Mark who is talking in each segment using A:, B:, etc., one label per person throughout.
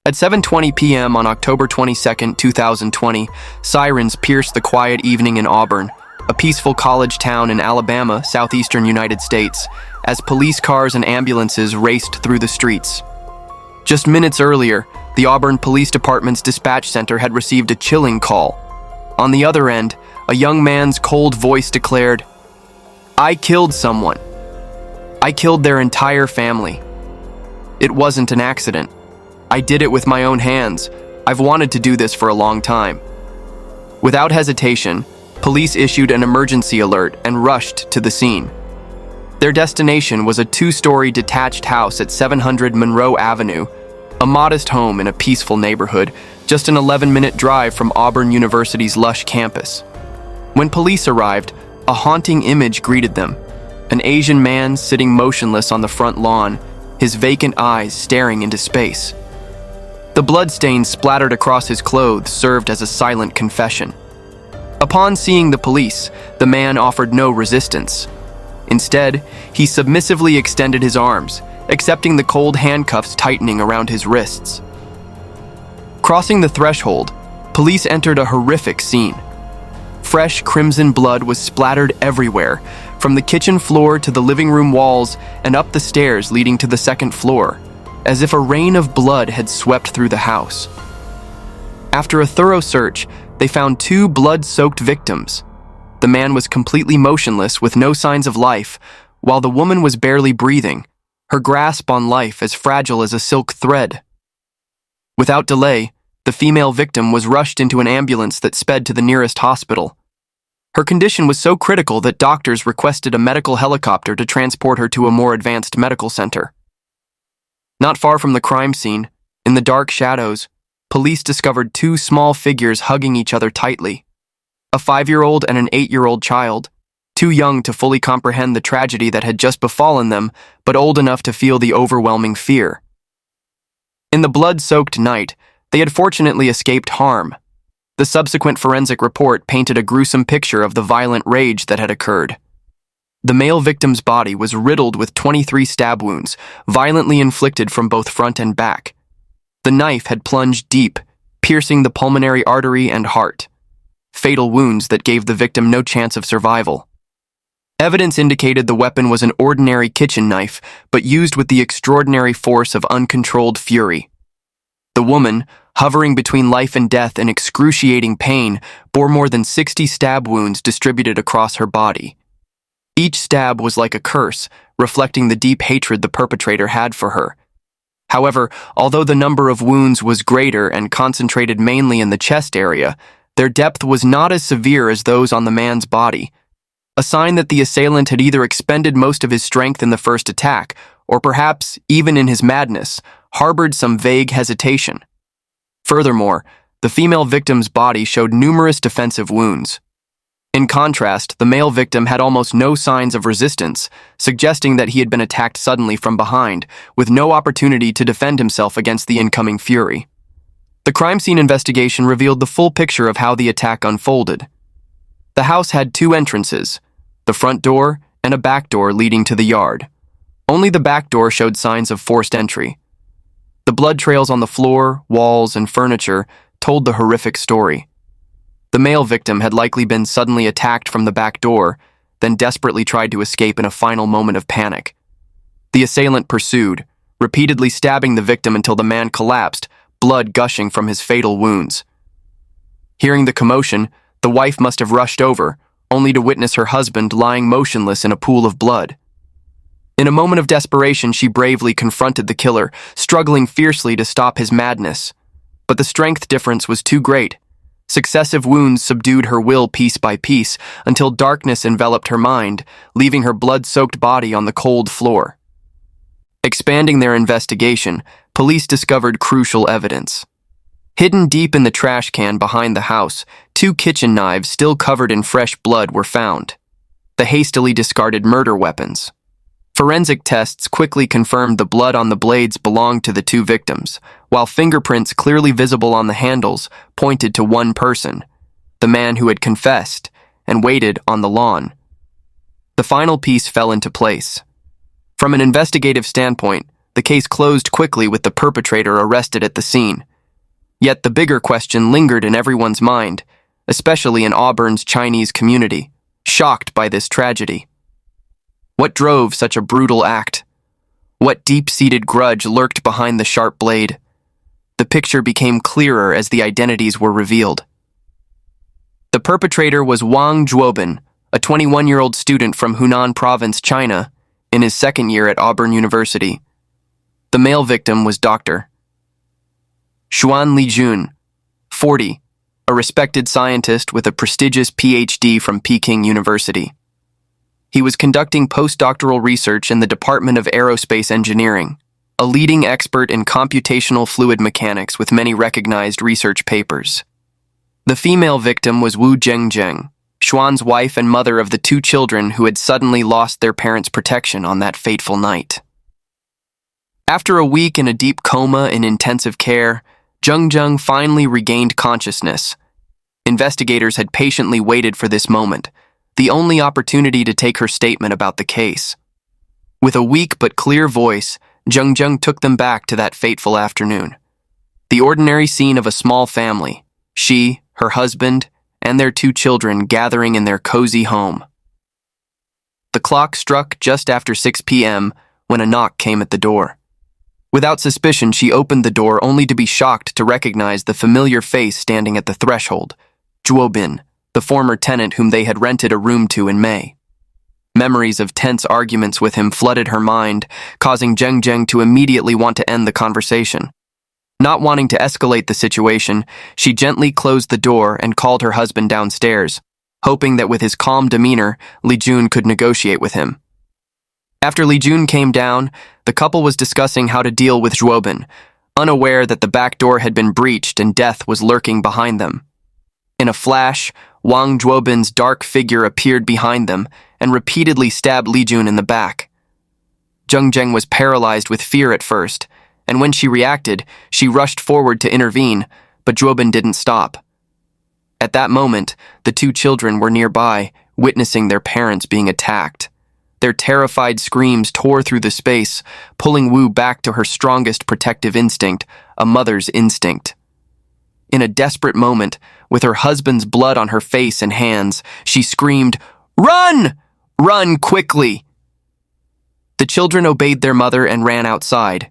A: At 7:20 p.m. on October 22, 2020, sirens pierced the quiet evening in Auburn, a peaceful college town in Alabama, southeastern United States, as police cars and ambulances raced through the streets. Just minutes earlier, the Auburn Police Department's dispatch center had received a chilling call. On the other end, a young man's cold voice declared, "I killed someone. I killed their entire family. It wasn't an accident. I did it with my own hands. I've wanted to do this for a long time." Without hesitation, police issued an emergency alert and rushed to the scene. Their destination was a 2-story detached house at 700 Monroe Avenue, a modest home in a peaceful neighborhood, just an 11-minute drive from Auburn University's lush campus. When police arrived, a haunting image greeted them: an Asian man sitting motionless on the front lawn, his vacant eyes staring into space. The bloodstains splattered across his clothes served as a silent confession. Upon seeing the police, the man offered no resistance. Instead, he submissively extended his arms, accepting the cold handcuffs tightening around his wrists. Crossing the threshold, police entered a horrific scene. Fresh crimson blood was splattered everywhere, from the kitchen floor to the living room walls and up the stairs leading to the second floor, as if a rain of blood had swept through the house. After a thorough search, they found 2 blood-soaked victims. The man was completely motionless with no signs of life, while the woman was barely breathing, her grasp on life as fragile as a silk thread. Without delay, the female victim was rushed into an ambulance that sped to the nearest hospital. Her condition was so critical that doctors requested a medical helicopter to transport her to a more advanced medical center. Not far from the crime scene, in the dark shadows, police discovered 2 small figures hugging each other tightly. A 5-year-old and an 8-year-old child, too young to fully comprehend the tragedy that had just befallen them, but old enough to feel the overwhelming fear. In the blood-soaked night, they had fortunately escaped harm. The subsequent forensic report painted a gruesome picture of the violent rage that had occurred. The male victim's body was riddled with 23 stab wounds, violently inflicted from both front and back. The knife had plunged deep, piercing the pulmonary artery and heart. Fatal wounds that gave the victim no chance of survival. Evidence indicated the weapon was an ordinary kitchen knife, but used with the extraordinary force of uncontrolled fury. The woman, hovering between life and death in excruciating pain, bore more than 60 stab wounds distributed across her body. Each stab was like a curse, reflecting the deep hatred the perpetrator had for her. However, although the number of wounds was greater and concentrated mainly in the chest area, their depth was not as severe as those on the man's body, a sign that the assailant had either expended most of his strength in the first attack, or perhaps, even in his madness, harbored some vague hesitation. Furthermore, the female victim's body showed numerous defensive wounds. In contrast, the male victim had almost no signs of resistance, suggesting that he had been attacked suddenly from behind, with no opportunity to defend himself against the incoming fury. The crime scene investigation revealed the full picture of how the attack unfolded. The house had 2 entrances, the front door and a back door leading to the yard. Only the back door showed signs of forced entry. The blood trails on the floor, walls, and furniture told the horrific story. The male victim had likely been suddenly attacked from the back door, then desperately tried to escape in a final moment of panic. The assailant pursued, repeatedly stabbing the victim until the man collapsed, blood gushing from his fatal wounds. Hearing the commotion, the wife must have rushed over, only to witness her husband lying motionless in a pool of blood. In a moment of desperation, she bravely confronted the killer, struggling fiercely to stop his madness. But the strength difference was too great. Successive wounds subdued her will piece by piece until darkness enveloped her mind, leaving her blood-soaked body on the cold floor. Expanding their investigation, police discovered crucial evidence. Hidden deep in the trash can behind the house, 2 kitchen knives still covered in fresh blood were found. The hastily discarded murder weapons. Forensic tests quickly confirmed the blood on the blades belonged to the 2 victims, while fingerprints clearly visible on the handles pointed to one person, the man who had confessed and waited on the lawn. The final piece fell into place. From an investigative standpoint, the case closed quickly with the perpetrator arrested at the scene. Yet the bigger question lingered in everyone's mind, especially in Auburn's Chinese community, shocked by this tragedy. What drove such a brutal act? What deep-seated grudge lurked behind the sharp blade? The picture became clearer as the identities were revealed. The perpetrator was Wang Zhuobin, a 21-year-old student from Hunan Province, China, in his second year at Auburn University. The male victim was Dr. Xuan Lijun, 40, a respected scientist with a prestigious PhD from Peking University. He was conducting postdoctoral research in the Department of Aerospace Engineering, a leading expert in computational fluid mechanics with many recognized research papers. The female victim was Wu Zhengjing, Xuan's wife and mother of the two children who had suddenly lost their parents' protection on that fateful night. After a week in a deep coma in intensive care, Zhengjing finally regained consciousness. Investigators had patiently waited for this moment, the only opportunity to take her statement about the case. With a weak but clear voice, Zhengjing took them back to that fateful afternoon. The ordinary scene of a small family, she, her husband, and their two children gathering in their cozy home. The clock struck just after 6 p.m. when a knock came at the door. Without suspicion, she opened the door only to be shocked to recognize the familiar face standing at the threshold, Zhuobin, the former tenant whom they had rented a room to in May. Memories of tense arguments with him flooded her mind, causing Zhengjing to immediately want to end the conversation. Not wanting to escalate the situation, she gently closed the door and called her husband downstairs, hoping that with his calm demeanor, Li Jun could negotiate with him. After Li Jun came down, the couple was discussing how to deal with Zhuobin, unaware that the back door had been breached and death was lurking behind them. In a flash, Wang Zhuobin's dark figure appeared behind them and repeatedly stabbed Li Jun in the back. Zhengjing was paralyzed with fear at first, and when she reacted, she rushed forward to intervene, but Zhuobin didn't stop. At that moment, the two children were nearby, witnessing their parents being attacked. Their terrified screams tore through the space, pulling Wu back to her strongest protective instinct, a mother's instinct. In a desperate moment, with her husband's blood on her face and hands, she screamed, "Run! Run quickly!" The children obeyed their mother and ran outside.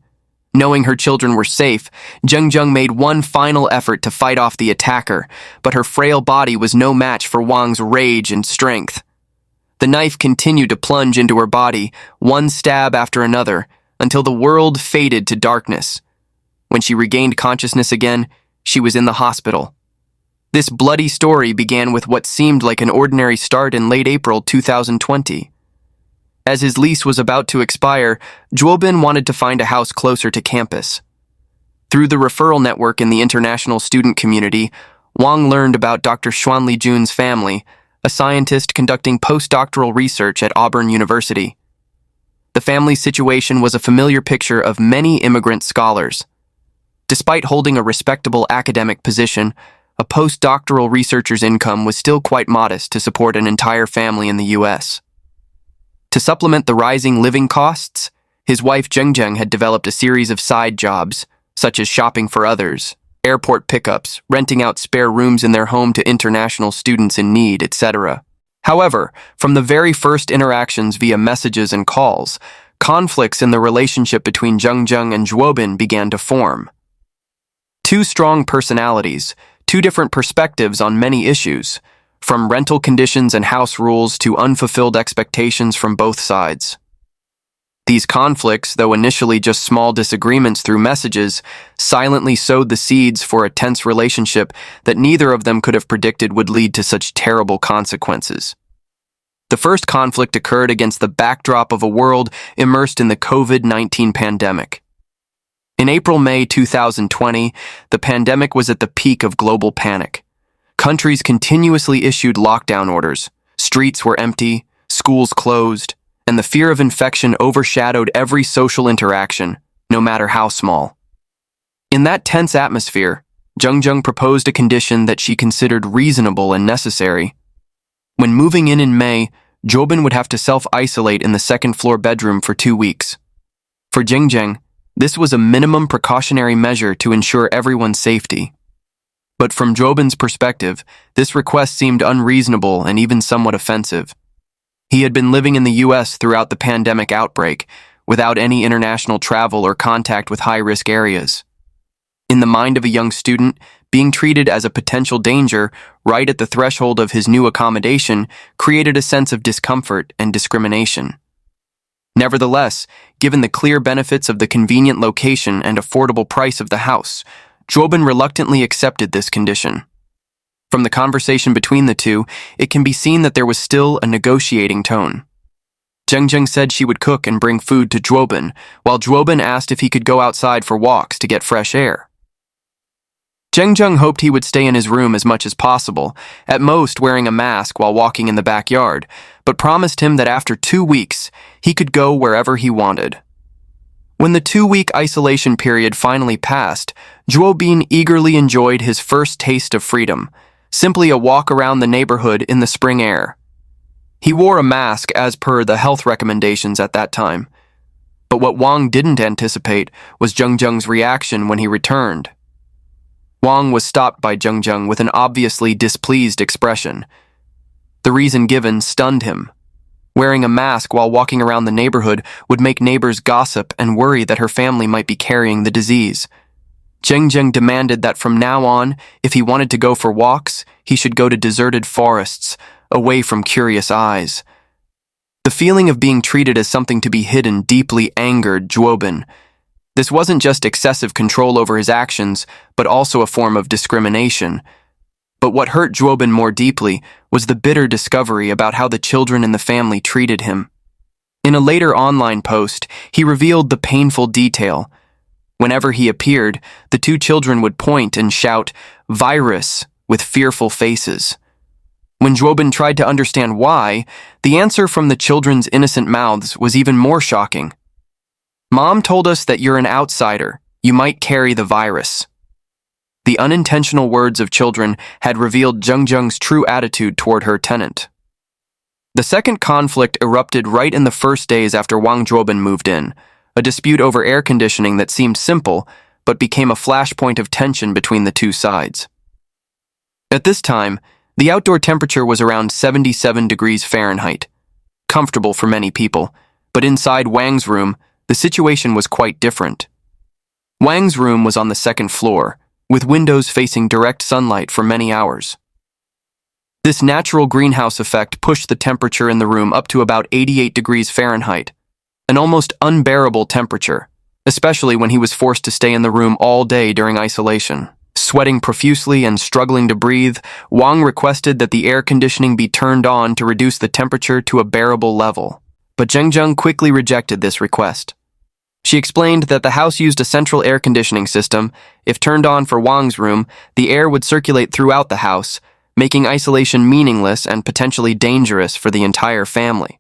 A: Knowing her children were safe, Zhengjing made one final effort to fight off the attacker, but her frail body was no match for Wang's rage and strength. The knife continued to plunge into her body, one stab after another, until the world faded to darkness. When she regained consciousness again, she was in the hospital. This bloody story began with what seemed like an ordinary start in late April 2020. As his lease was about to expire, Zhuobin wanted to find a house closer to campus. Through the referral network in the international student community, Wang learned about Dr. Xuan Lijun's family, a scientist conducting postdoctoral research at Auburn University. The family's situation was a familiar picture of many immigrant scholars. Despite holding a respectable academic position, a postdoctoral researcher's income was still quite modest to support an entire family in the U.S. To supplement the rising living costs, his wife Zhengjing had developed a series of side jobs, such as shopping for others, airport pickups, renting out spare rooms in their home to international students in need, etc. However, from the very first interactions via messages and calls, conflicts in the relationship between Zhengjing and Zhuobin began to form. Two strong personalities, two different perspectives on many issues, from rental conditions and house rules to unfulfilled expectations from both sides. These conflicts, though initially just small disagreements through messages, silently sowed the seeds for a tense relationship that neither of them could have predicted would lead to such terrible consequences. The first conflict occurred against the backdrop of a world immersed in the COVID-19 pandemic. In April-May 2020, the pandemic was at the peak of global panic. Countries continuously issued lockdown orders, streets were empty, schools closed, and the fear of infection overshadowed every social interaction, no matter how small. In that tense atmosphere, Zhengjing proposed a condition that she considered reasonable and necessary. When moving in May, Zhuobin would have to self-isolate in the second-floor bedroom for 2 weeks. For Zhengjing, This was a minimum precautionary measure to ensure everyone's safety. But from Zhuobin's perspective, this request seemed unreasonable and even somewhat offensive. He had been living in the US throughout the pandemic outbreak, without any international travel or contact with high-risk areas. In the mind of a young student, being treated as a potential danger right at the threshold of his new accommodation created a sense of discomfort and discrimination. Nevertheless, given the clear benefits of the convenient location and affordable price of the house, Zhuobin reluctantly accepted this condition. From the conversation between the two, it can be seen that there was still a negotiating tone. Zheng said she would cook and bring food to Zhuobin, while Zhuobin asked if he could go outside for walks to get fresh air. Zheng hoped he would stay in his room as much as possible, at most wearing a mask while walking in the backyard, but promised him that after 2 weeks, he could go wherever he wanted. When the 2-week isolation period finally passed, Zhuobin eagerly enjoyed his first taste of freedom, simply a walk around the neighborhood in the spring air. He wore a mask as per the health recommendations at that time, but what Wang didn't anticipate was Zheng's reaction when he returned. Wang was stopped by Zheng with an obviously displeased expression. The reason given stunned him. Wearing a mask while walking around the neighborhood would make neighbors gossip and worry that her family might be carrying the disease. Zheng demanded that from now on, if he wanted to go for walks, he should go to deserted forests, away from curious eyes. The feeling of being treated as something to be hidden deeply angered Zhuobin. This wasn't just excessive control over his actions, but also a form of discrimination. But what hurt Zhuobin more deeply was the bitter discovery about how the children in the family treated him. In a later online post, he revealed the painful detail. Whenever he appeared, the 2 children would point and shout, "Virus," with fearful faces. When Zhuobin tried to understand why, the answer from the children's innocent mouths was even more shocking. "Mom told us that you're an outsider. You might carry the virus." The unintentional words of children had revealed Zheng's true attitude toward her tenant. The second conflict erupted right in the first days after Wang Zhuobin moved in, a dispute over air conditioning that seemed simple, but became a flashpoint of tension between the two sides. At this time, the outdoor temperature was around 77 degrees Fahrenheit, comfortable for many people, but inside Wang's room, the situation was quite different. Wang's room was on the second floor, with windows facing direct sunlight for many hours. This natural greenhouse effect pushed the temperature in the room up to about 88 degrees Fahrenheit, an almost unbearable temperature, especially when he was forced to stay in the room all day during isolation. Sweating profusely and struggling to breathe, Wang requested that the air conditioning be turned on to reduce the temperature to a bearable level, but Zheng quickly rejected this request. She explained that the house used a central air conditioning system. If turned on for Wang's room, the air would circulate throughout the house, making isolation meaningless and potentially dangerous for the entire family.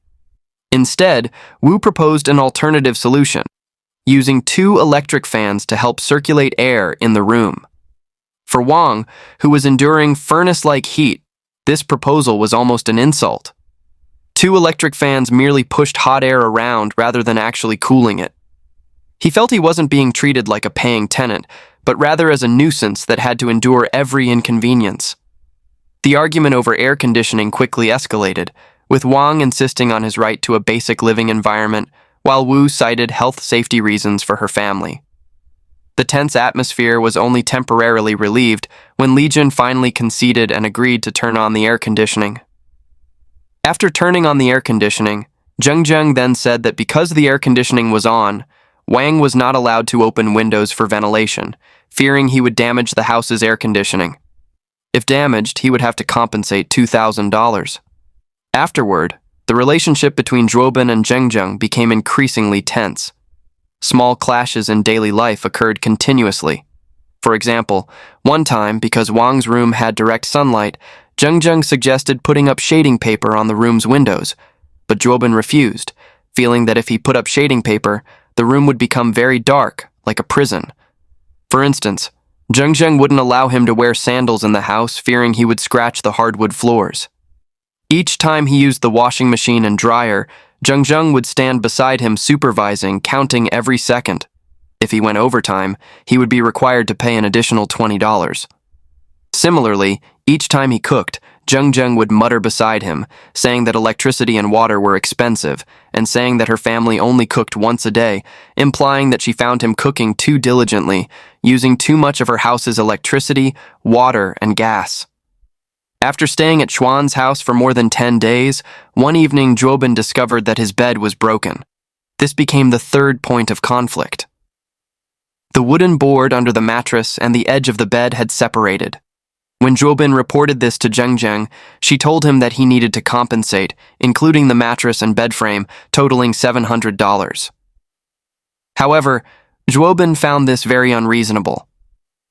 A: Instead, Wu proposed an alternative solution, using 2 electric fans to help circulate air in the room. For Wang, who was enduring furnace-like heat, this proposal was almost an insult. 2 electric fans merely pushed hot air around rather than actually cooling it. He felt he wasn't being treated like a paying tenant, but rather as a nuisance that had to endure every inconvenience. The argument over air conditioning quickly escalated, with Wang insisting on his right to a basic living environment, while Wu cited health safety reasons for her family. The tense atmosphere was only temporarily relieved when Legion finally conceded and agreed to turn on the air conditioning. After turning on the air conditioning, Zheng then said that because the air conditioning was on, Wang was not allowed to open windows for ventilation, fearing he would damage the house's air conditioning. If damaged, he would have to compensate $2,000. Afterward, the relationship between Zhuobin and Zheng became increasingly tense. Small clashes in daily life occurred continuously. For example, one time, because Wang's room had direct sunlight, Zheng suggested putting up shading paper on the room's windows, but Zhuobin refused, feeling that if he put up shading paper, the room would become very dark, like a prison. For instance, Zheng wouldn't allow him to wear sandals in the house, fearing he would scratch the hardwood floors. Each time he used the washing machine and dryer, Zheng would stand beside him supervising, counting every second. If he went overtime, he would be required to pay an additional $20. Similarly, each time he cooked, Zheng would mutter beside him, saying that electricity and water were expensive, and saying that her family only cooked once a day, implying that she found him cooking too diligently, using too much of her house's electricity, water, and gas. After staying at Xuan's house for more than 10 days, one evening Zhuobin discovered that his bed was broken. This became the third point of conflict. The wooden board under the mattress and the edge of the bed had separated. When Zhuobin reported this to Zheng, she told him that he needed to compensate, including the mattress and bed frame, totaling $700. However, Zhuobin found this very unreasonable.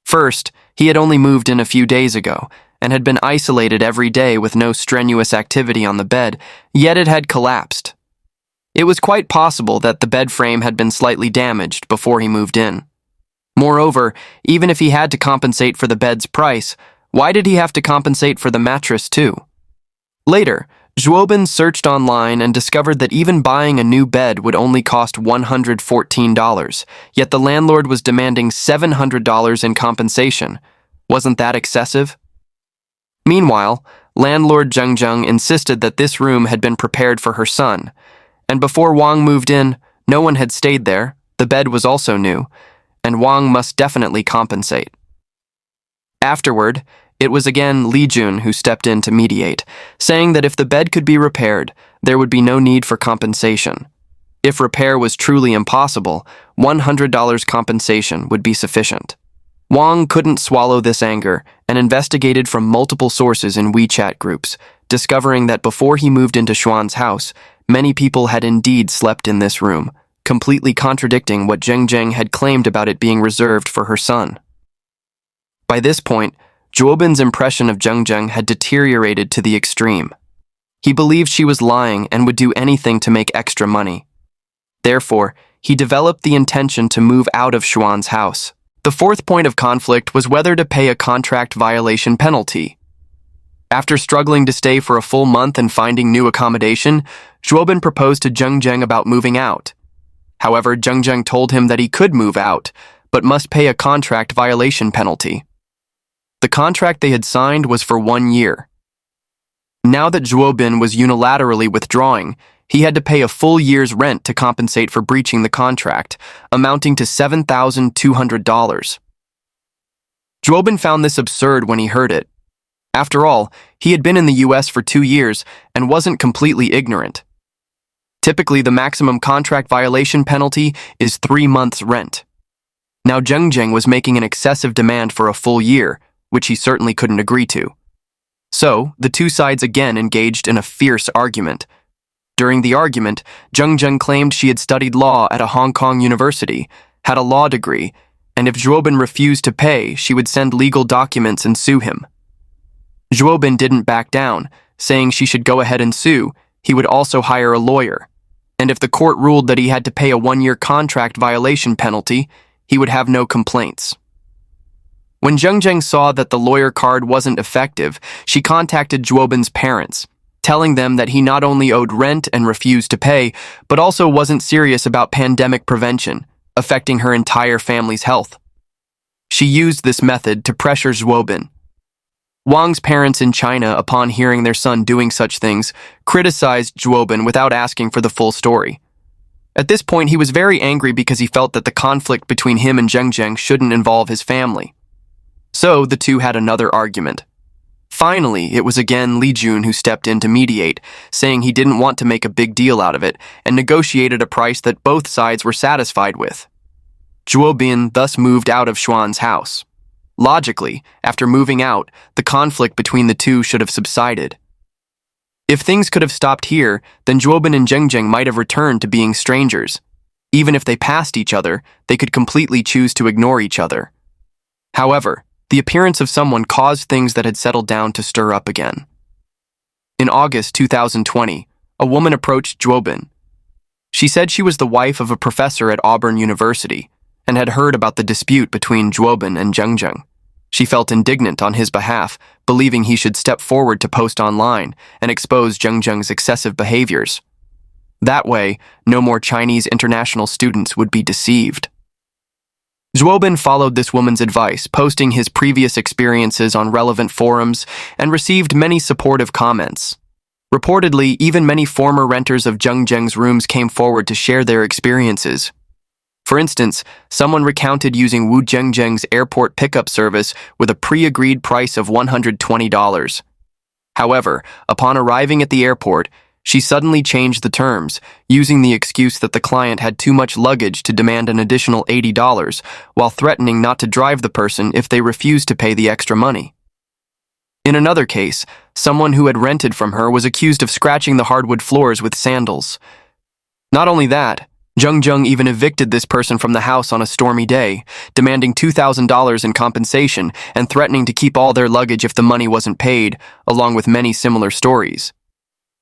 A: First, he had only moved in a few days ago, and had been isolated every day with no strenuous activity on the bed, yet it had collapsed. It was quite possible that the bed frame had been slightly damaged before he moved in. Moreover, even if he had to compensate for the bed's price, why did he have to compensate for the mattress too? Later, Zhuobin searched online and discovered that even buying a new bed would only cost $114, yet the landlord was demanding $700 in compensation. Wasn't that excessive? Meanwhile, landlord Zheng insisted that this room had been prepared for her son, and before Wang moved in, no one had stayed there, the bed was also new, and Wang must definitely compensate. Afterward, it was again Li Jun who stepped in to mediate, saying that if the bed could be repaired, there would be no need for compensation. If repair was truly impossible, $100 compensation would be sufficient. Wang couldn't swallow this anger and investigated from multiple sources in WeChat groups, discovering that before he moved into Xuan's house, many people had indeed slept in this room, completely contradicting what Zheng had claimed about it being reserved for her son. By this point, Zhuobin's impression of Zheng had deteriorated to the extreme. He believed she was lying and would do anything to make extra money. Therefore, he developed the intention to move out of Xuan's house. The fourth point of conflict was whether to pay a contract violation penalty. After struggling to stay for a full month and finding new accommodation, Zhuobin proposed to Zheng about moving out. However, Zheng told him that he could move out, but must pay a contract violation penalty. The contract they had signed was for 1 year. Now that Zhuobin was unilaterally withdrawing, he had to pay a full year's rent to compensate for breaching the contract, amounting to $7,200. Zhuobin found this absurd when he heard it. After all, he had been in the US for 2 years and wasn't completely ignorant. Typically, the maximum contract violation penalty is 3 months' rent. Now Zheng was making an excessive demand for a full year, which he certainly couldn't agree to. So, the two sides again engaged in a fierce argument. During the argument, Zheng claimed she had studied law at a Hong Kong university, had a law degree, and if Zhuobin refused to pay, she would send legal documents and sue him. Zhuobin didn't back down, saying she should go ahead and sue. He would also hire a lawyer, and if the court ruled that he had to pay a 1-year contract violation penalty, he would have no complaints. When Zheng saw that the lawyer card wasn't effective, she contacted Zhuobin's parents, telling them that he not only owed rent and refused to pay, but also wasn't serious about pandemic prevention, affecting her entire family's health. She used this method to pressure Zhuobin. Wang's parents in China, upon hearing their son doing such things, criticized Zhuobin without asking for the full story. At this point, he was very angry because he felt that the conflict between him and Zheng shouldn't involve his family. So, the two had another argument. Finally, it was again Li Jun who stepped in to mediate, saying he didn't want to make a big deal out of it, and negotiated a price that both sides were satisfied with. Zhuobin thus moved out of Xuan's house. Logically, after moving out, the conflict between the two should have subsided. If things could have stopped here, then Zhuobin and Zheng might have returned to being strangers. Even if they passed each other, they could completely choose to ignore each other. However, the appearance of someone caused things that had settled down to stir up again. In August 2020, a woman approached Zhuobin. She said she was the wife of a professor at Auburn University and had heard about the dispute between Zhuobin and Zheng. She felt indignant on his behalf, believing he should step forward to post online and expose Zheng's excessive behaviors. That way, no more Chinese international students would be deceived. Zhuobin followed this woman's advice, posting his previous experiences on relevant forums and received many supportive comments. Reportedly, even many former renters of Zheng Zheng's rooms came forward to share their experiences. For instance, someone recounted using Wu Zhengzheng's airport pickup service with a pre-agreed price of $120. However, upon arriving at the airport, she suddenly changed the terms, using the excuse that the client had too much luggage to demand an additional $80, while threatening not to drive the person if they refused to pay the extra money. In another case, someone who had rented from her was accused of scratching the hardwood floors with sandals. Not only that, Zheng Zheng even evicted this person from the house on a stormy day, demanding $2,000 in compensation and threatening to keep all their luggage if the money wasn't paid, along with many similar stories.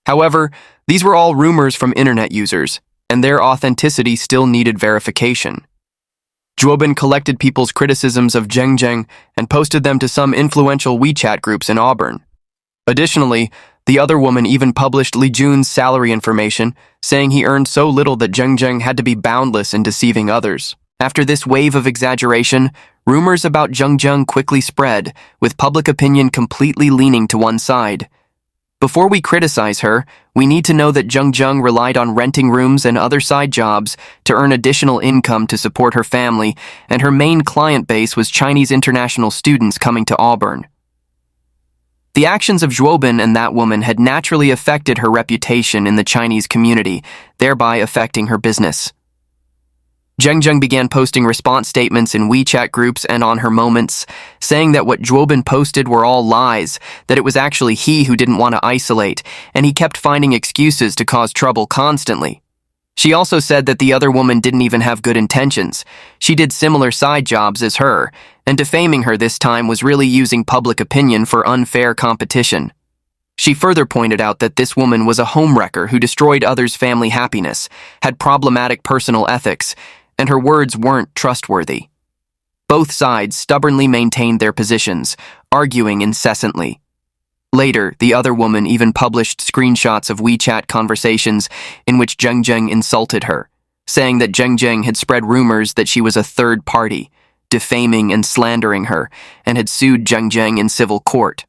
A: However, these were all rumors from internet users, and their authenticity still needed verification. Zhuobin collected people's criticisms of Zheng Zheng and posted them to some influential WeChat groups in Auburn. Additionally, the other woman even published Li Jun's salary information, saying he earned so little that Zheng Zheng had to be boundless in deceiving others. After this wave of exaggeration, rumors about Zheng Zheng quickly spread, with public opinion completely leaning to one side. Before we criticize her, we need to know that Zheng Zheng relied on renting rooms and other side jobs to earn additional income to support her family, and her main client base was Chinese international students coming to Auburn. The actions of Zhuobin and that woman had naturally affected her reputation in the Chinese community, thereby affecting her business. Zheng Zheng began posting response statements in WeChat groups and on her moments, saying that what Zhuobin posted were all lies, that it was actually he who didn't want to isolate, and he kept finding excuses to cause trouble constantly. She also said that the other woman didn't even have good intentions. She did similar side jobs as her, and defaming her this time was really using public opinion for unfair competition. She further pointed out that this woman was a homewrecker who destroyed others' family happiness, had problematic personal ethics, and her words weren't trustworthy. Both sides stubbornly maintained their positions, arguing incessantly. Later, the other woman even published screenshots of WeChat conversations in which Zheng Zheng insulted her, saying that Zheng Zheng had spread rumors that she was a third party, defaming and slandering her, and had sued Zheng Zheng in civil court.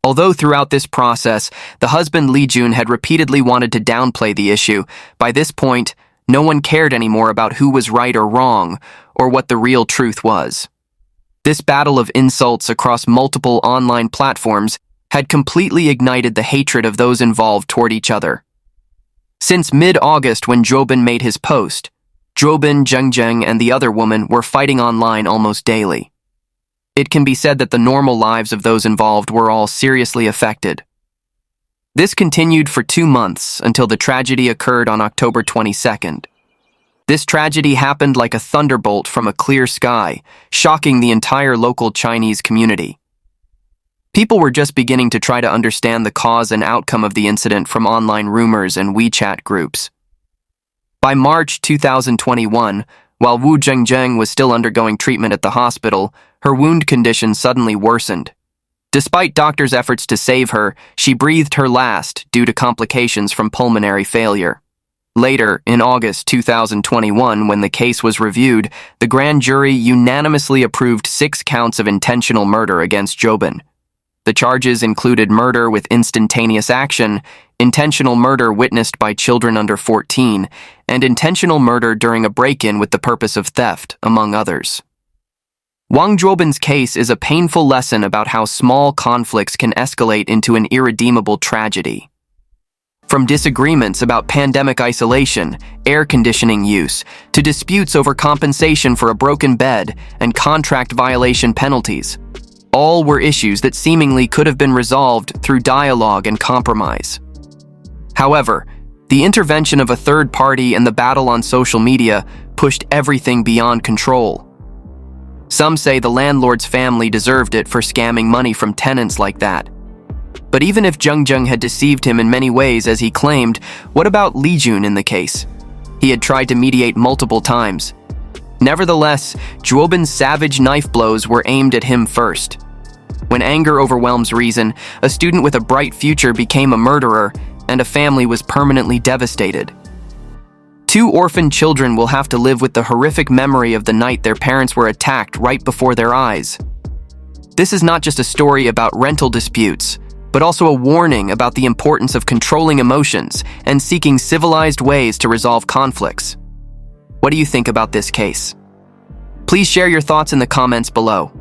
A: Although throughout this process, the husband Li Jun had repeatedly wanted to downplay the issue, by this point, no one cared anymore about who was right or wrong, or what the real truth was. This battle of insults across multiple online platforms had completely ignited the hatred of those involved toward each other. Since mid-August when Zhuobin made his post, Zhuobin, Zheng Zheng, and the other woman were fighting online almost daily. It can be said that the normal lives of those involved were all seriously affected. This continued for 2 months until the tragedy occurred on October 22nd. This tragedy happened like a thunderbolt from a clear sky, shocking the entire local Chinese community. People were just beginning to try to understand the cause and outcome of the incident from online rumors and WeChat groups. By March 2021, while Wu Zhengzheng was still undergoing treatment at the hospital, her wound condition suddenly worsened. Despite doctors' efforts to save her, she breathed her last due to complications from pulmonary failure. Later, in August 2021, when the case was reviewed, the grand jury unanimously approved 6 counts of intentional murder against Zhuobin. The charges included murder with instantaneous action, intentional murder witnessed by children under 14, and intentional murder during a break-in with the purpose of theft, among others. Wang Zhuobin's case is a painful lesson about how small conflicts can escalate into an irredeemable tragedy. From disagreements about pandemic isolation, air conditioning use, to disputes over compensation for a broken bed and contract violation penalties, all were issues that seemingly could have been resolved through dialogue and compromise. However, the intervention of a third party and the battle on social media pushed everything beyond control. Some say the landlord's family deserved it for scamming money from tenants like that. But even if Zheng Zheng had deceived him in many ways as he claimed, what about Li Jun in the case? He had tried to mediate multiple times. Nevertheless, Zhuobin's savage knife blows were aimed at him first. When anger overwhelms reason, a student with a bright future became a murderer, and a family was permanently devastated. Two orphaned children will have to live with the horrific memory of the night their parents were attacked right before their eyes. This is not just a story about rental disputes, but also a warning about the importance of controlling emotions and seeking civilized ways to resolve conflicts. What do you think about this case? Please share your thoughts in the comments below.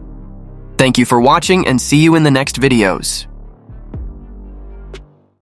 A: Thank you for watching and see you in the next videos.